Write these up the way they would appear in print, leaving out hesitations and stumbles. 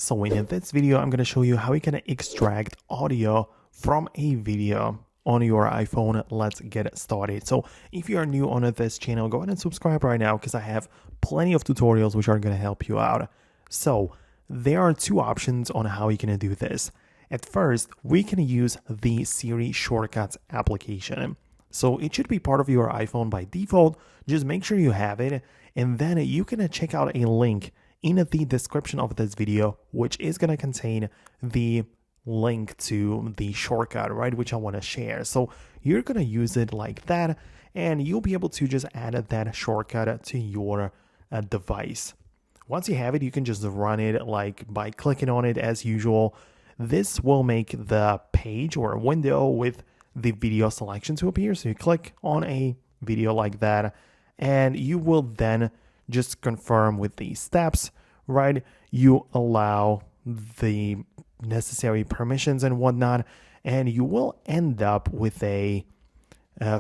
So in this video, I'm going to show you how you can extract audio from a video on your iPhone. Let's get started. So if you are new on this channel, go ahead and subscribe right now because I have plenty of tutorials which are going to help you out. So there are two options on how you can do this. At first, we can use the Siri Shortcuts application. So it should be part of your iPhone by default. Just make sure you have it, and then you can check out a link in the description of this video, which is going to contain the link to the shortcut, right, which I want to share. So you're going to use it like that, and you'll be able to just add that shortcut to your device. Once you have it, you can just run it like by clicking on it as usual. This will make the page or a window with the video selection to appear. So you click on a video like that, and you will then just confirm with these steps, right? You allow the necessary permissions and whatnot, and you will end up with a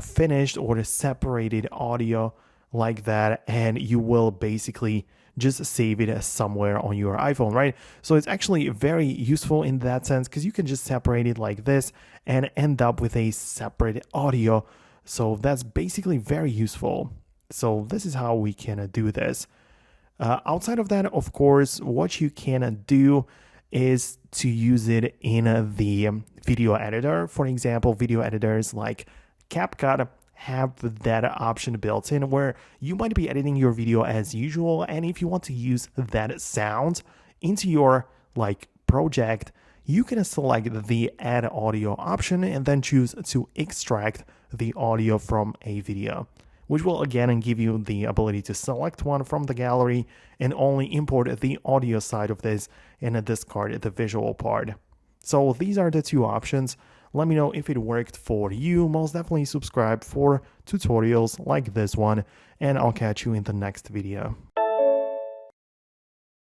finished or separated audio like that, and you will basically just save it as somewhere on your iPhone, right? So it's actually very useful in that sense because you can just separate it like this and end up with a separate audio. So that's basically very useful. So this is how we can do this. Outside of that, of course, what you can do is to use it in the video editor. For example, video editors like CapCut have that option built in where you might be editing your video as usual, and if you want to use that sound into your project, you can select the add audio option and then choose to extract the audio from a video, which will again give you the ability to select one from the gallery and only import the audio side of this and discard the visual part. So these are the two options. Let me know if it worked for you. Most definitely subscribe for tutorials like this one, and I'll catch you in the next video.